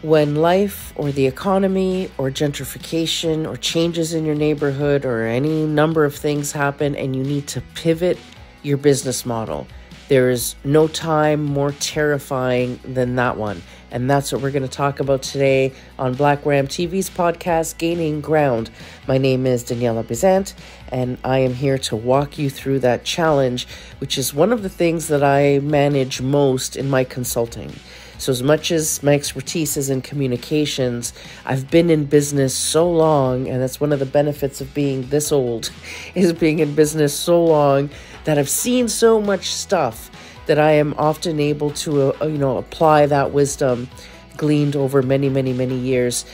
When life or the economy or gentrification or changes in your neighborhood or any number of things happen and you need to pivot your business model, there is no time more terrifying than that one. And that's what we're going to talk about today on Black Ram TV's podcast, Gaining Ground. My name is Daniela Bizant, and I am here to walk you through that challenge, which is one of the things that I manage most in my consulting. So as much as my expertise is in communications, I've been in business so long, and that's one of the benefits of being this old, is being in business so long that I've seen so much stuff that I am often able to, apply that wisdom gleaned over many, many, many years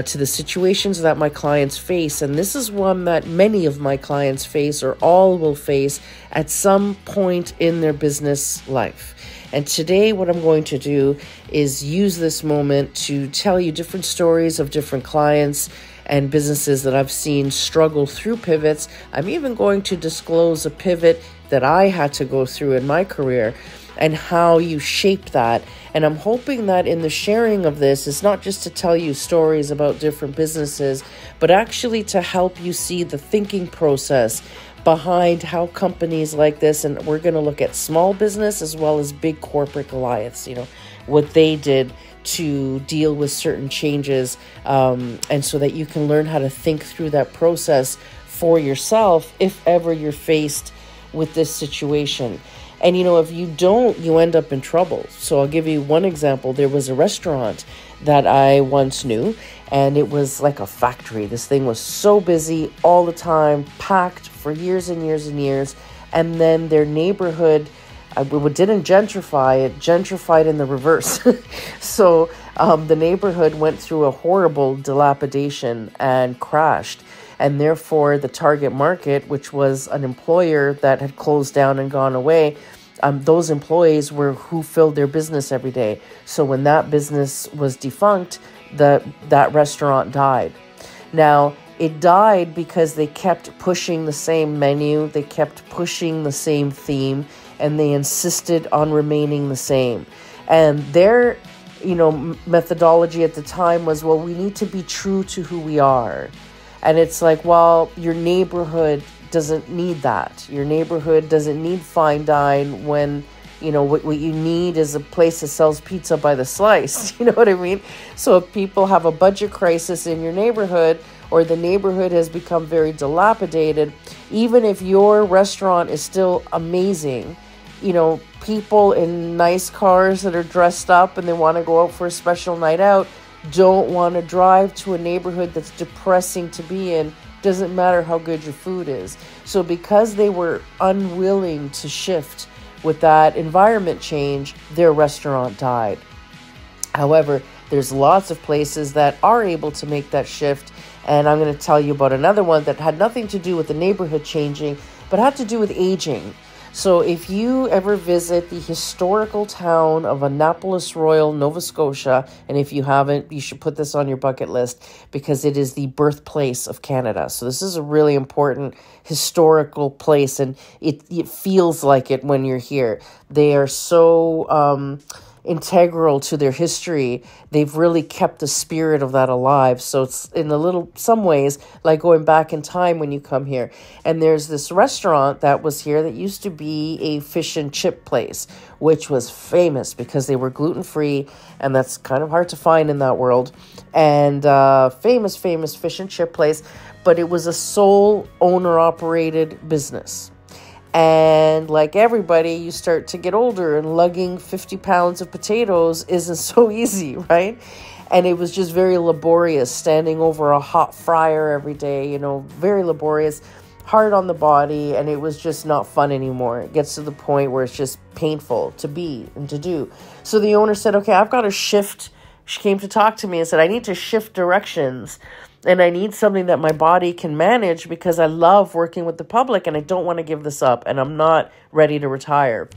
to the situations that my clients face. And this is one that many of my clients face, or all will face at some point in their business life. And today what I'm going to do is use this moment to tell you different stories of different clients and businesses that I've seen struggle through pivots. I'm even going to disclose a pivot that I had to go through in my career and how you shaped that. And I'm hoping that in the sharing of this, it's not just to tell you stories about different businesses, but actually to help you see the thinking process behind how companies like this, and we're going to look at small business as well as big corporate Goliaths, what they did to deal with certain changes, and so that you can learn how to think through that process for yourself if ever you're faced with this situation. And if you don't, you end up in trouble. So I'll give you one example. There was a restaurant that I once knew, and it was like a factory. This thing was so busy all the time, packed for years and years and years. And then their neighborhood, didn't gentrify, it gentrified in the reverse. So the neighborhood went through a horrible dilapidation and crashed. And therefore, the target market, which was an employer that had closed down and gone away, those employees were who filled their business every day. So when that business was defunct, that restaurant died. Now, it died because they kept pushing the same menu, they kept pushing the same theme, and they insisted on remaining the same. And their, methodology at the time was, well, we need to be true to who we are. And it's like, well, your neighborhood doesn't need that. Your neighborhood doesn't need fine dine when, what you need is a place that sells pizza by the slice. You know what I mean? So if people have a budget crisis in your neighborhood, or the neighborhood has become very dilapidated, even if your restaurant is still amazing, people in nice cars that are dressed up and they want to go out for a special night out don't want to drive to a neighborhood that's depressing to be in. Doesn't matter how good your food is. So because they were unwilling to shift with that environment change, their restaurant died. However, there's lots of places that are able to make that shift. And I'm going to tell you about another one that had nothing to do with the neighborhood changing, but had to do with aging. So if you ever visit the historical town of Annapolis Royal, Nova Scotia, and if you haven't, you should put this on your bucket list because it is the birthplace of Canada. So this is a really important historical place, and it feels like it when you're here. They are so integral to their history. They've really kept the spirit of that alive. So it's in some ways like going back in time when you come here. And there's this restaurant that was here that used to be a fish and chip place, which was famous because they were gluten-free, and that's kind of hard to find in that world. And famous fish and chip place, but it was a sole owner-operated business. And like everybody, you start to get older, and lugging 50 pounds of potatoes isn't so easy, right? And it was just very laborious, standing over a hot fryer every day, very laborious, hard on the body, and it was just not fun anymore. It gets to the point where it's just painful to be and to do. So the owner said, okay, I've got to shift. She came to talk to me and said, I need to shift directions. And I need something that my body can manage because I love working with the public and I don't want to give this up and I'm not ready to retire.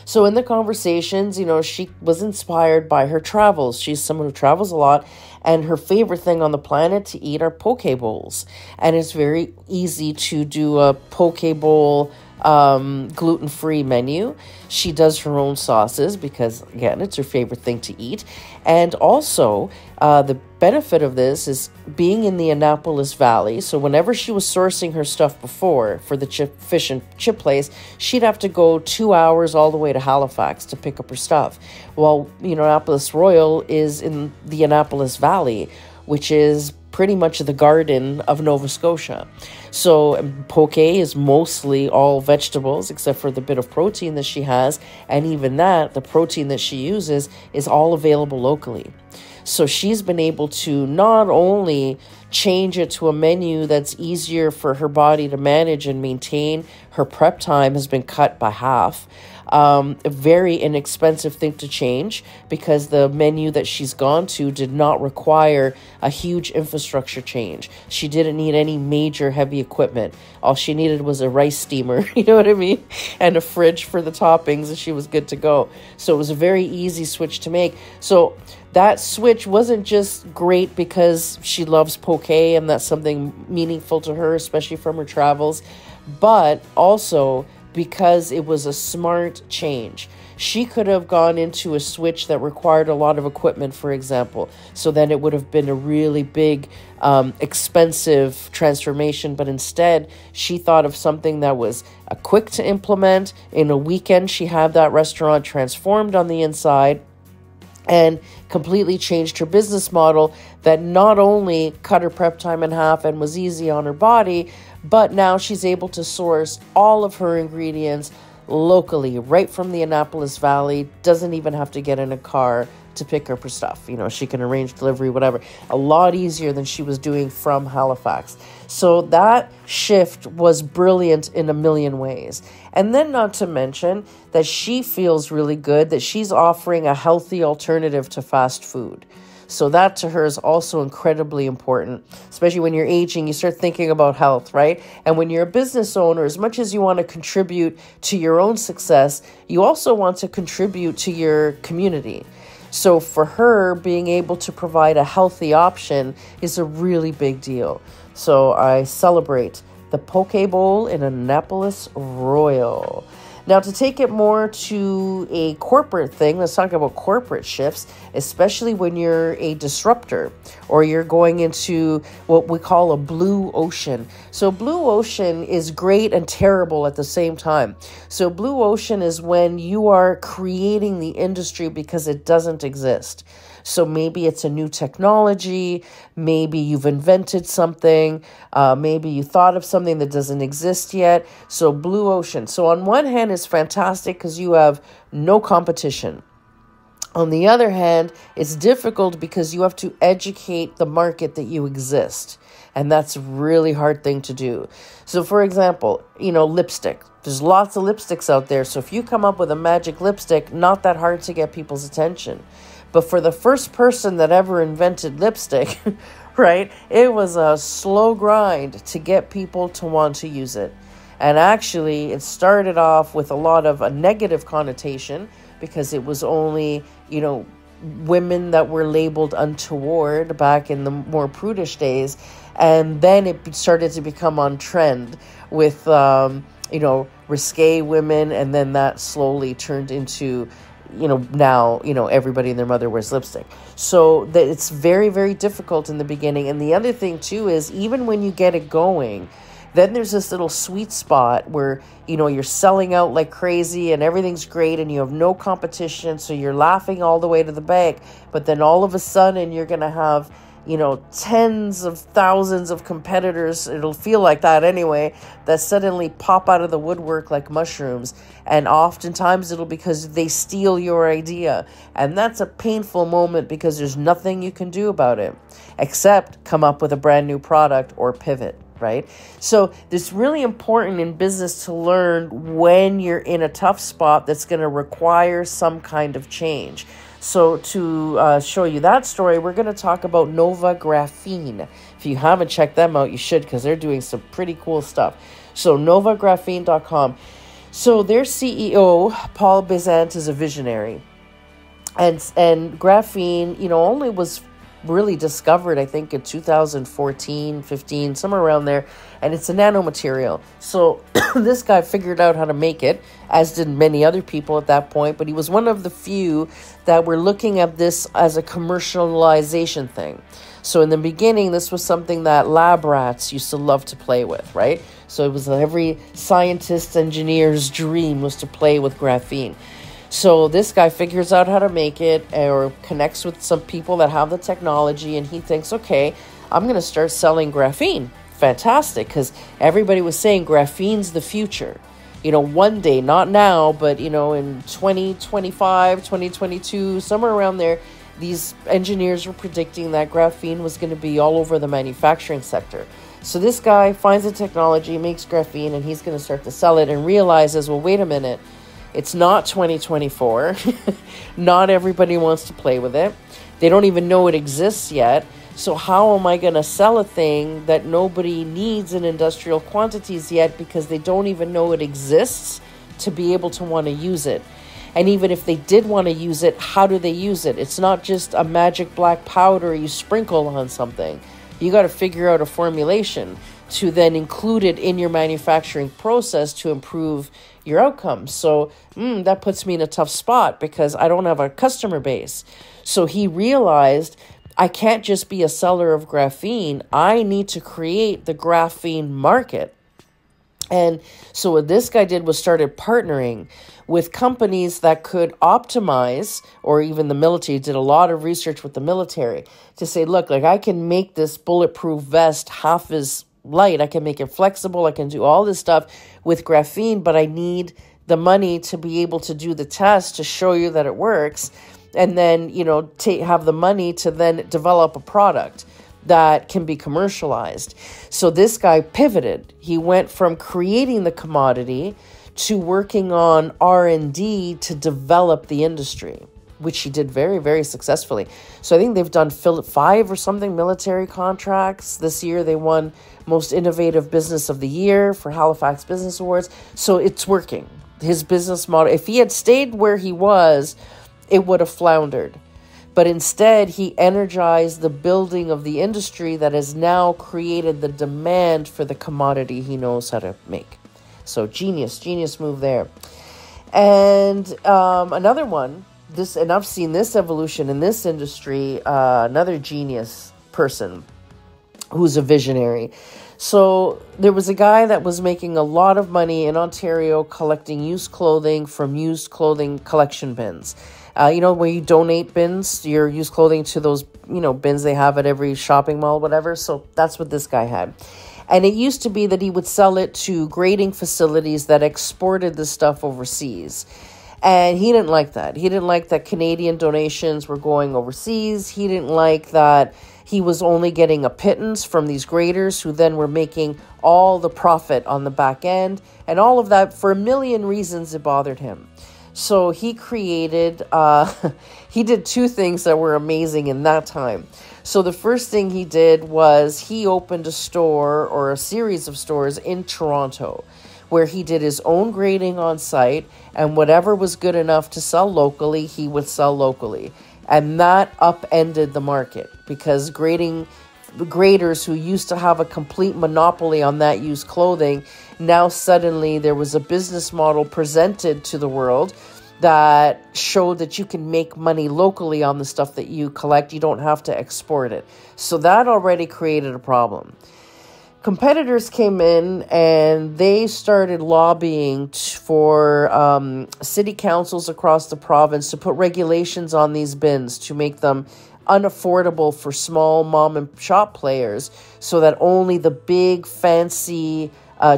So in the conversations, she was inspired by her travels. She's someone who travels a lot, and her favorite thing on the planet to eat are poke bowls. And it's very easy to do a poke bowl gluten-free menu. She does her own sauces because, again, it's her favorite thing to eat. And also, the benefit of this is being in the Annapolis Valley. So whenever she was sourcing her stuff before for the fish and chip place, she'd have to go 2 hours all the way to Halifax to pick up her stuff. Well, Annapolis Royal is in the Annapolis Valley, which is pretty much the garden of Nova Scotia. So poke is mostly all vegetables except for the bit of protein that she has. And even that, the protein that she uses is all available locally. So she's been able to not only change it to a menu that's easier for her body to manage and maintain. Her prep time has been cut by half. A very inexpensive thing to change because the menu that she's gone to did not require a huge infrastructure change. She didn't need any major heavy equipment. All she needed was a rice steamer, you know what I mean? And a fridge for the toppings, and she was good to go. So it was a very easy switch to make. So that switch wasn't just great because she loves poke and that's something meaningful to her, especially from her travels, but also because it was a smart change. She could have gone into a switch that required a lot of equipment, for example. So then it would have been a really big, expensive transformation. But instead, she thought of something that was quick to implement. In a weekend, she had that restaurant transformed on the inside and completely changed her business model that not only cut her prep time in half and was easy on her body, but now she's able to source all of her ingredients locally, right from the Annapolis Valley, doesn't even have to get in a car to pick up her stuff. She can arrange delivery, whatever. A lot easier than she was doing from Halifax. So that shift was brilliant in a million ways. And then not to mention that she feels really good that she's offering a healthy alternative to fast food. So that to her is also incredibly important, especially when you're aging, you start thinking about health, right? And when you're a business owner, as much as you want to contribute to your own success, you also want to contribute to your community. So for her, being able to provide a healthy option is a really big deal. So I celebrate the Poke Bowl in Annapolis Royal. Now, to take it more to a corporate thing, let's talk about corporate shifts, especially when you're a disruptor or you're going into what we call a blue ocean. So blue ocean is great and terrible at the same time. So blue ocean is when you are creating the industry because it doesn't exist. So maybe it's a new technology, maybe you've invented something, maybe you thought of something that doesn't exist yet. So blue ocean. So on one hand, it's fantastic because you have no competition. On the other hand, it's difficult because you have to educate the market that you exist. And that's a really hard thing to do. So for example, lipstick. There's lots of lipsticks out there. So if you come up with a magic lipstick, not that hard to get people's attention. But for the first person that ever invented lipstick, right, it was a slow grind to get people to want to use it. And actually, it started off with a lot of a negative connotation because it was only, women that were labeled untoward back in the more prudish days. And then it started to become on trend with, risque women. And then that slowly turned into now, everybody and their mother wears lipstick. So that it's very, very difficult in the beginning. And the other thing too is even when you get it going, then there's this little sweet spot where, you're selling out like crazy and everything's great and you have no competition. So you're laughing all the way to the bank. But then all of a sudden you're going to have, tens of thousands of competitors, it'll feel like that anyway, that suddenly pop out of the woodwork like mushrooms. And oftentimes it'll because they steal your idea. And that's a painful moment because there's nothing you can do about it except come up with a brand new product or pivot, right? So it's really important in business to learn when you're in a tough spot that's going to require some kind of change. So to show you that story, we're going to talk about Nova Graphene. If you haven't checked them out, you should because they're doing some pretty cool stuff. So novagraphene.com. So their CEO, Paul Bezant, is a visionary. And graphene, only was really discovered, I think, in 2014, 15, somewhere around there. And it's a nanomaterial. So this guy figured out how to make it, as did many other people at that point. But he was one of the few that were looking at this as a commercialization thing. So in the beginning, this was something that lab rats used to love to play with, right? So it was every scientist, engineer's dream was to play with graphene. So this guy figures out how to make it, or connects with some people that have the technology, and he thinks, okay, I'm going to start selling graphene. Fantastic, because everybody was saying graphene's the future. One day, not now, but, in 2025, 2022, somewhere around there, these engineers were predicting that graphene was going to be all over the manufacturing sector. So this guy finds the technology, makes graphene, and he's going to start to sell it, and realizes, well, wait a minute, it's not 2024. Not everybody wants to play with it. They don't even know it exists yet. So how am I going to sell a thing that nobody needs in industrial quantities yet, because they don't even know it exists to be able to want to use it? And even if they did want to use it, how do they use it? It's not just a magic black powder you sprinkle on something. You got to figure out a formulation to then include it in your manufacturing process to improve your outcomes. So that puts me in a tough spot, because I don't have a customer base. So he realized, I can't just be a seller of graphene. I need to create the graphene market. And so what this guy did was started partnering with companies that could optimize, or even the military did a lot of research with the military to say, look, like, I can make this bulletproof vest half as light. I can make it flexible. I can do all this stuff with graphene, but I need the money to be able to do the test to show you that it works. And then, have the money to then develop a product that can be commercialized. So this guy pivoted. He went from creating the commodity to working on R&D to develop the industry, which he did very, very successfully. So I think they've done 5 or something military contracts. This year they won Most Innovative Business of the Year for Halifax Business Awards. So it's working. His business model, if he had stayed where he was, it would have floundered. But instead, he energized the building of the industry that has now created the demand for the commodity he knows how to make. So genius move there. And another one, and I've seen this evolution in this industry, another genius person who's a visionary. So there was a guy that was making a lot of money in Ontario collecting used clothing from used clothing collection bins. Where you donate bins, your used clothing to those, bins they have at every shopping mall, whatever. So that's what this guy had. And it used to be that he would sell it to grading facilities that exported the stuff overseas. And he didn't like that. He didn't like that Canadian donations were going overseas. He didn't like that he was only getting a pittance from these graders who then were making all the profit on the back end. And all of that, for a million reasons, it bothered him. So he created, he did 2 things that were amazing in that time. So the first thing he did was he opened a store, or a series of stores in Toronto, where he did his own grading on site, and whatever was good enough to sell locally, he would sell locally. And that upended the market, because graders who used to have a complete monopoly on that used clothing, now suddenly there was a business model presented to the world that showed that you can make money locally on the stuff that you collect. You don't have to export it. So that already created a problem. Competitors came in and they started lobbying for city councils across the province to put regulations on these bins to make them unaffordable for small mom and shop players, so that only the big fancy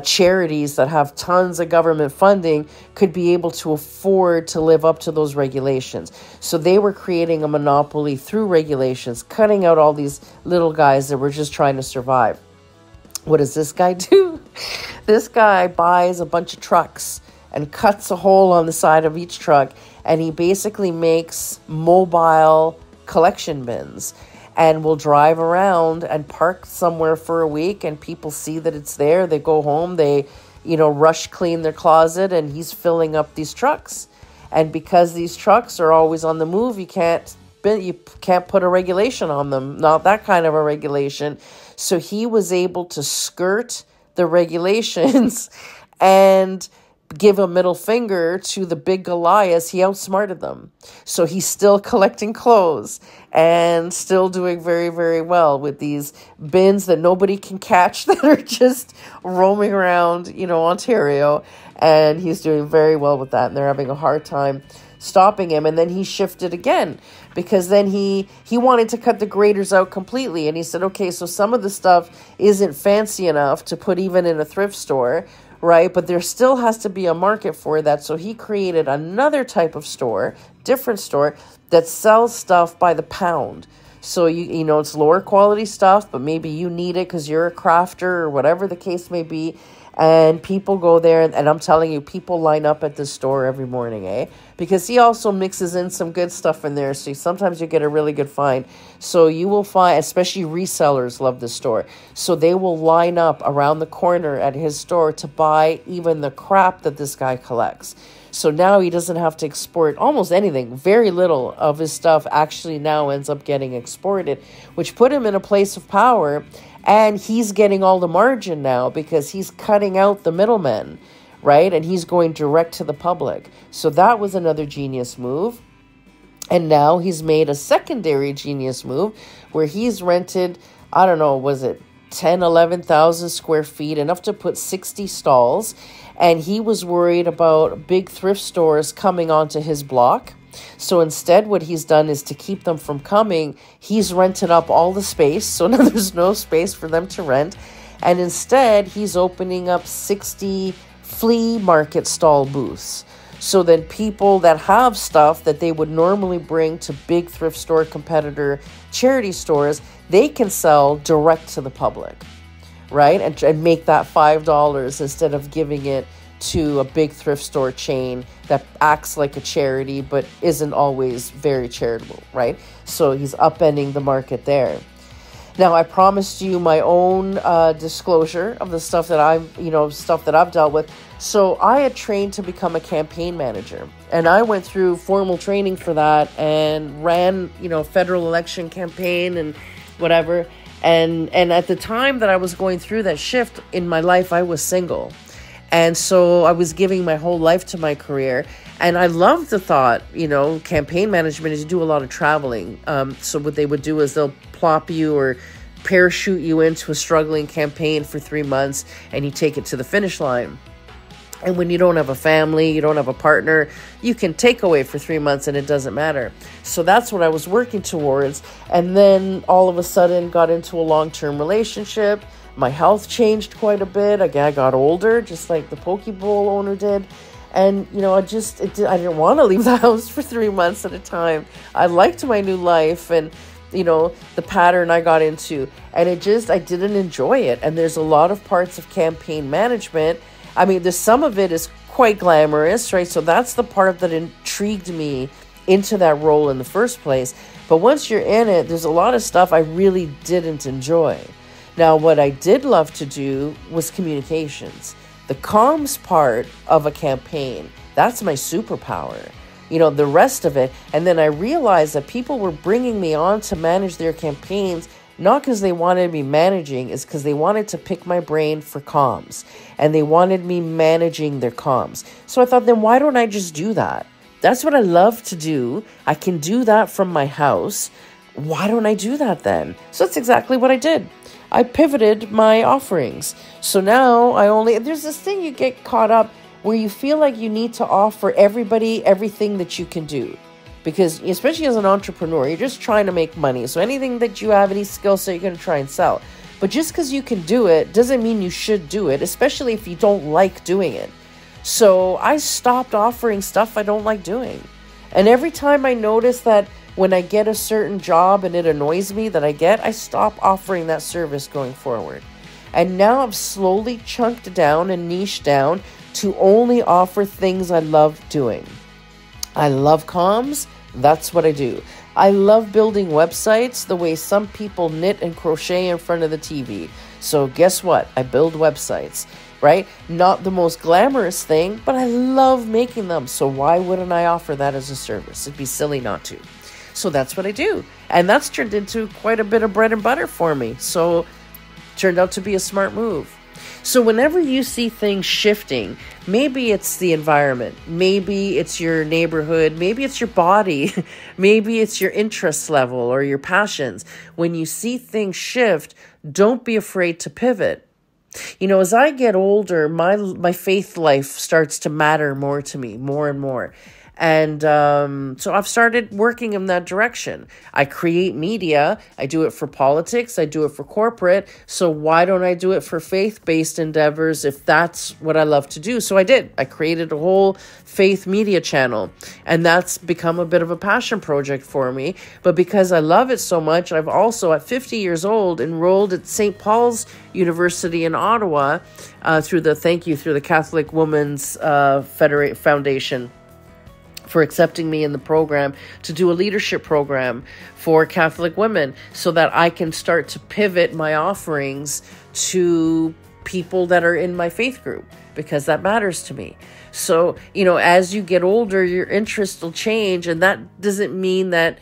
charities that have tons of government funding could be able to afford to live up to those regulations. So they were creating a monopoly through regulations, cutting out all these little guys that were just trying to survive. What does this guy do? This guy buys a bunch of trucks and cuts a hole on the side of each truck, and he basically makes mobile collection bins, and will drive around and park somewhere for a week, and people see that it's there. They go home, they, rush clean their closet, and he's filling up these trucks. And because these trucks are always on the move, you can't you can't put a regulation on them, not that kind of a regulation. So he was able to skirt the regulations and give a middle finger to the big Goliaths. He outsmarted them. So he's still collecting clothes and still doing very, very well with these bins that nobody can catch that are just roaming around, Ontario. And he's doing very well with that. And they're having a hard time stopping him. And then he shifted again, because then he wanted to cut the graders out completely. And he said, okay, so some of the stuff isn't fancy enough to put even in a thrift store, right? But there still has to be a market for that. So he created another type of store, different store, that sells stuff by the pound. So, it's lower quality stuff, but maybe you need it because you're a crafter or whatever the case may be. And people go there, and I'm telling you, people line up at this store every morning, because he also mixes in some good stuff in there. So sometimes you get a really good find. So you will find, especially resellers love this store. So they will line up around the corner at his store to buy even the crap that this guy collects. So now he doesn't have to export almost anything. Very little of his stuff actually now ends up getting exported, which put him in a place of power. And he's getting all the margin now because he's cutting out the middlemen, right? And he's going direct to the public. So that was another genius move. And now he's made a secondary genius move where he's rented, I don't know, was it 10, 11,000 square feet, enough to put 60 stalls. And he was worried about big thrift stores coming onto his block. So instead, what he's done is to keep them from coming, he's rented up all the space. So now there's no space for them to rent. And instead, he's opening up 60 flea market stall booths. So then people that have stuff that they would normally bring to big thrift store competitor charity stores, they can sell direct to the public, right? And make that $5 instead of giving it to a big thrift store chain that acts like a charity but isn't always very charitable, right? So he's upending the market there. Now, I promised you my own disclosure of the stuff that I've dealt with. So I had trained to become a campaign manager, and I went through formal training for that and ran, federal election campaign and whatever. And at the time that I was going through that shift in my life, I was single. And so I was giving my whole life to my career. And I loved the thought, campaign management is you do a lot of traveling. So what they would do is they'll plop you or parachute you into a struggling campaign for 3 months and you take it to the finish line. And when you don't have a family, you don't have a partner, you can take away for 3 months and it doesn't matter. So that's what I was working towards. And then all of a sudden got into a long-term relationship. My health changed quite a bit. Again, I got older, just like the Poke Bowl owner did. And, I didn't want to leave the house for 3 months at a time. I liked my new life and, the pattern I got into. And I didn't enjoy it. And there's a lot of parts of campaign management. I mean, there's some of it is quite glamorous, right? So that's the part that intrigued me into that role in the first place. But once you're in it, there's a lot of stuff I really didn't enjoy. Now, what I did love to do was communications. The comms part of a campaign, that's my superpower. The rest of it. And then I realized that people were bringing me on to manage their campaigns, not because they wanted me managing, is because they wanted to pick my brain for comms. And they wanted me managing their comms. So I thought, then why don't I just do that? That's what I love to do. I can do that from my house. Why don't I do that then? So that's exactly what I did. I pivoted my offerings. So now there's this thing you get caught up where you feel like you need to offer everybody everything that you can do. Because especially as an entrepreneur, you're just trying to make money. So anything that you have, any skill set, you're going to try and sell. But just because you can do it doesn't mean you should do it, especially if you don't like doing it. So I stopped offering stuff I don't like doing. And every time I notice that when I get a certain job and it annoys me that I stop offering that service going forward. And now I've slowly chunked down and niched down to only offer things I love doing. I love comms. That's what I do. I love building websites the way some people knit and crochet in front of the TV. So guess what? I build websites, right? Not the most glamorous thing, but I love making them. So why wouldn't I offer that as a service? It'd be silly not to. So that's what I do. And that's turned into quite a bit of bread and butter for me. So turned out to be a smart move. So whenever you see things shifting, maybe it's the environment, maybe it's your neighborhood, maybe it's your body, maybe it's your interest level or your passions. When you see things shift, don't be afraid to pivot. As I get older, my faith life starts to matter more to me, more and more. And so I've started working in that direction. I create media. I do it for politics. I do it for corporate. So why don't I do it for faith-based endeavors if that's what I love to do? So I did. I created a whole faith media channel. And that's become a bit of a passion project for me. But because I love it so much, I've also, at 50 years old, enrolled at St. Paul's University in Ottawa through the Catholic Women's Foundation for accepting me in the program to do a leadership program for Catholic women so that I can start to pivot my offerings to people that are in my faith group, because that matters to me. So, as you get older, your interests will change, and that doesn't mean that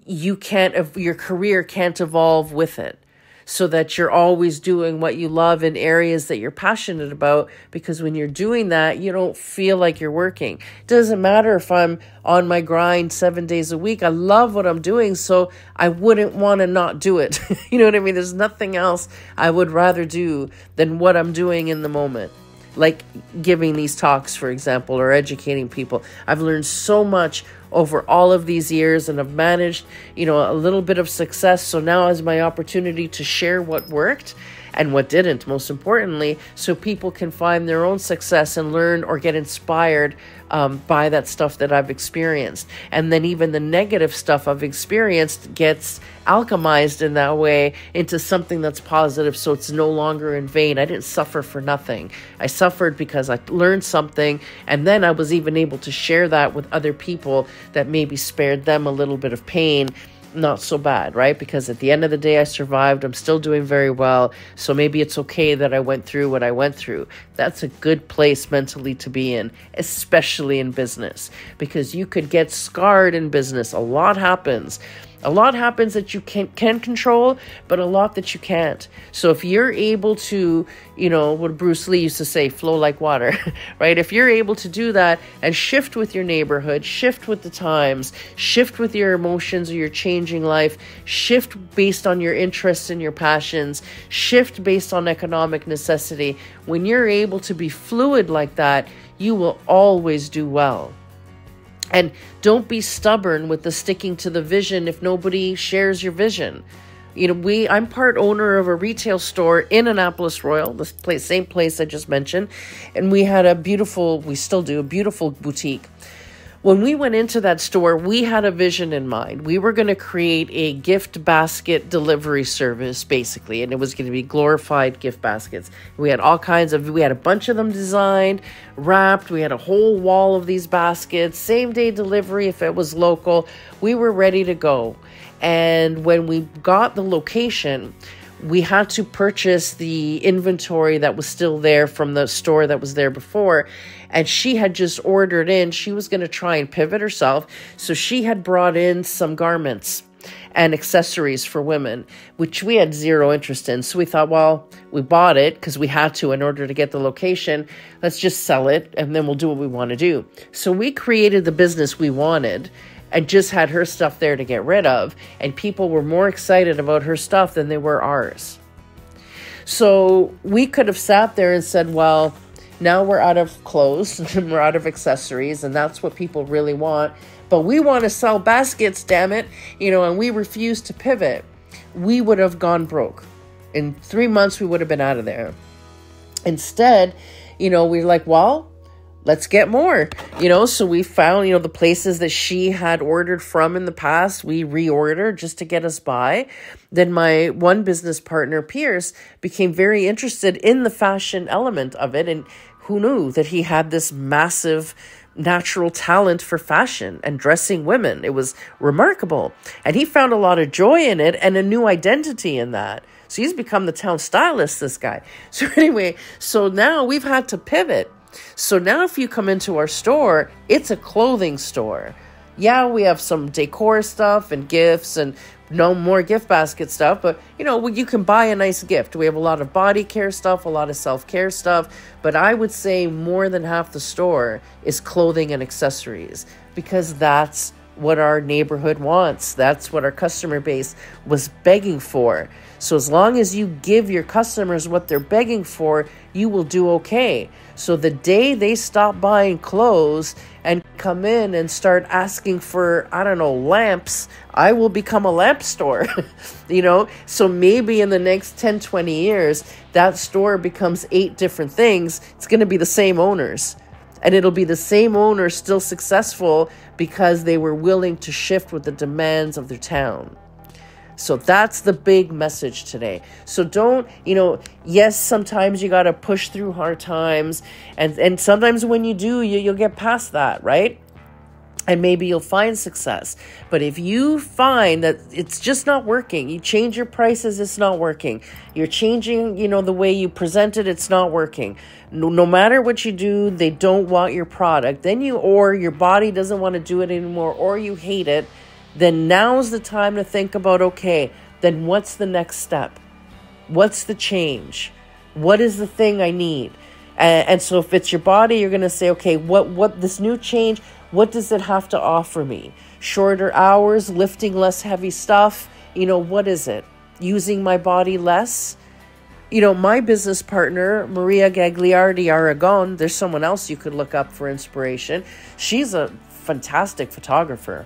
your career can't evolve with it, so that you're always doing what you love in areas that you're passionate about, because when you're doing that, you don't feel like you're working. It doesn't matter if I'm on my grind 7 days a week. I love what I'm doing, so I wouldn't want to not do it. You know what I mean? There's nothing else I would rather do than what I'm doing in the moment. Like giving these talks, for example, or educating people. I've learned so much over all of these years, and I've managed, a little bit of success. So now is my opportunity to share what worked and what didn't, most importantly, so people can find their own success and learn or get inspired by that stuff that I've experienced. And then even the negative stuff I've experienced gets alchemized in that way into something that's positive, so it's no longer in vain. I didn't suffer for nothing. I suffered because I learned something, and then I was even able to share that with other people that maybe spared them a little bit of pain. Not so bad, right? Because at the end of the day, I survived. I'm still doing very well. So maybe it's okay that I went through what I went through. That's a good place mentally to be in, especially in business, because you could get scarred in business. A lot happens. A lot happens that you can control, but a lot that you can't. So if you're able to, what Bruce Lee used to say, flow like water, right? If you're able to do that and shift with your neighborhood, shift with the times, shift with your emotions or your changing life, shift based on your interests and your passions, shift based on economic necessity, when you're able to be fluid like that, you will always do well. And don't be stubborn with the sticking to the vision if nobody shares your vision. I'm part owner of a retail store in Annapolis Royal, this place, same place I just mentioned. And we still do a beautiful boutique. When we went into that store, we had a vision in mind. We were going to create a gift basket delivery service, basically, and it was going to be glorified gift baskets. We had we had a bunch of them designed, wrapped. We had a whole wall of these baskets, same day delivery if it was local. We were ready to go. And when we got the location, we had to purchase the inventory that was still there from the store that was there before. And she had just ordered in. She was going to try and pivot herself. So she had brought in some garments and accessories for women, which we had zero interest in. So we thought, well, we bought it because we had to in order to get the location. Let's just sell it and then we'll do what we want to do. So we created the business we wanted and just had her stuff there to get rid of. And people were more excited about her stuff than they were ours. So we could have sat there and said, well, now we're out of clothes and we're out of accessories, and that's what people really want. But we want to sell baskets, damn it, and we refuse to pivot. We would have gone broke. In 3 months, we would have been out of there. Instead, we're like, well, let's get more, so we found, the places that she had ordered from in the past, we reordered just to get us by. Then my one business partner, Pierce, became very interested in the fashion element of it. And who knew that he had this massive natural talent for fashion and dressing women? It was remarkable. And he found a lot of joy in it and a new identity in that. So he's become the town stylist, this guy. So anyway, so now we've had to pivot. So now if you come into our store, it's a clothing store. Yeah, we have some decor stuff and gifts and no more gift basket stuff, but you can buy a nice gift. We have a lot of body care stuff, a lot of self-care stuff, but I would say more than half the store is clothing and accessories, because that's what our neighborhood wants. That's what our customer base was begging for. So as long as you give your customers what they're begging for, you will do okay. So the day they stop buying clothes and come in and start asking for, I don't know, lamps, I will become a lamp store. So maybe in the next 10, 20 years, that store becomes 8 different things. It's going to be the same owners. And it'll be the same owner still successful because they were willing to shift with the demands of their town. So that's the big message today. So don't, yes, sometimes you got to push through hard times. And sometimes when you do, you'll get past that, right? And maybe you'll find success. But if you find that it's just not working, you change your prices, it's not working. You're changing, the way you present it, it's not working. No matter what you do, they don't want your product. Or your body doesn't want to do it anymore, or you hate it. Then now's the time to think about, okay, then what's the next step? What's the change? What is the thing I need? And so if it's your body, you're going to say, okay, what this new change, what does it have to offer me? Shorter hours, lifting less heavy stuff. What is it? Using my body less? My business partner, Maria Gagliardi Aragon, there's someone else you could look up for inspiration. She's a fantastic photographer.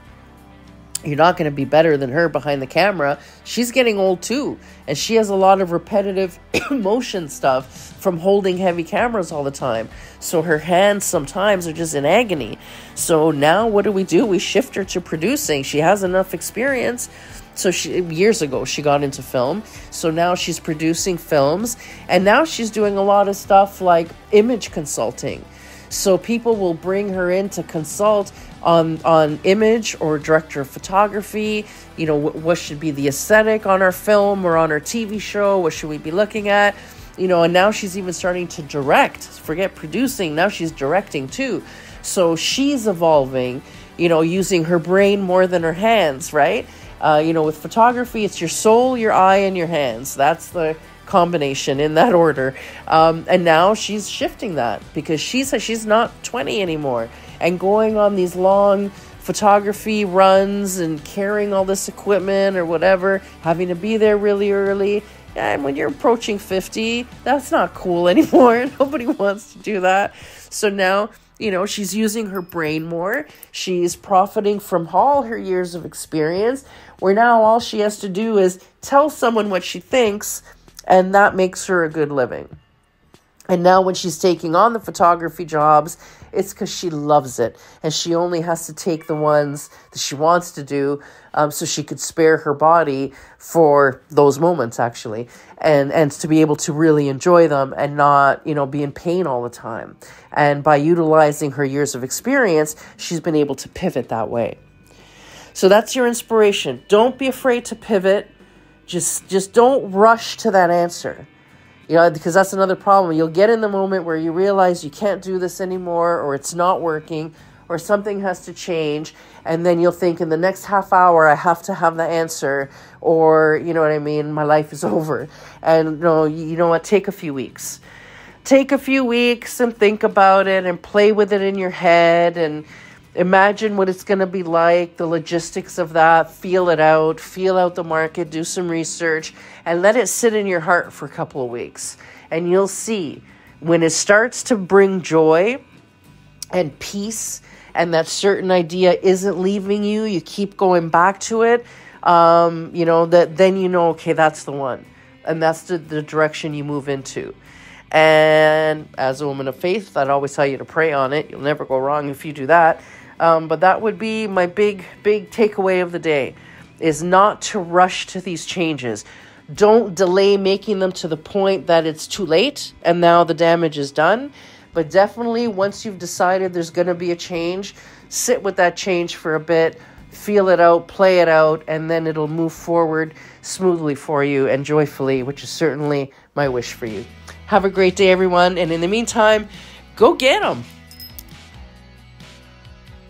You're not going to be better than her behind the camera. She's getting old too. And she has a lot of repetitive motion stuff from holding heavy cameras all the time. So her hands sometimes are just in agony. So now what do? We shift her to producing. She has enough experience. So years ago, she got into film. So now she's producing films. And now she's doing a lot of stuff like image consulting. So people will bring her in to consult on image or director of photography. What should be the aesthetic on our film or on our TV show? What should we be looking at? And now she's even starting to direct. Forget producing. Now she's directing too. So she's evolving, using her brain more than her hands, right? With photography, it's your soul, your eye, and your hands. That's the combination in that order. And now she's shifting that because she's not 20 anymore and going on these long photography runs and carrying all this equipment or whatever, having to be there really early. And when you're approaching 50, that's not cool anymore. Nobody wants to do that. So now, she's using her brain more. She's profiting from all her years of experience, where now all she has to do is tell someone what she thinks, and that makes her a good living. And now when she's taking on the photography jobs, it's because she loves it. And she only has to take the ones that she wants to do so she could spare her body for those moments, actually. And to be able to really enjoy them and not, be in pain all the time. And by utilizing her years of experience, she's been able to pivot that way. So that's your inspiration. Don't be afraid to pivot. Just don't rush to that answer. Because that's another problem. You'll get in the moment where you realize you can't do this anymore, or it's not working, or something has to change. And then you'll think in the next half hour, I have to have the answer, or, my life is over. And no, you know what? Take a few weeks. Take a few weeks and think about it and play with it in your head and imagine what it's going to be like, the logistics of that, feel it out, feel out the market, do some research, and let it sit in your heart for a couple of weeks. And you'll see when it starts to bring joy and peace, and that certain idea isn't leaving you, you keep going back to it, okay, that's the one. And that's the direction you move into. And as a woman of faith, I'd always tell you to pray on it. You'll never go wrong if you do that. But that would be my big takeaway of the day, is not to rush to these changes. Don't delay making them to the point that it's too late and now the damage is done. But definitely once you've decided there's going to be a change, sit with that change for a bit, feel it out, play it out, and then it'll move forward smoothly for you and joyfully, which is certainly my wish for you. Have a great day, everyone. And in the meantime, go get them.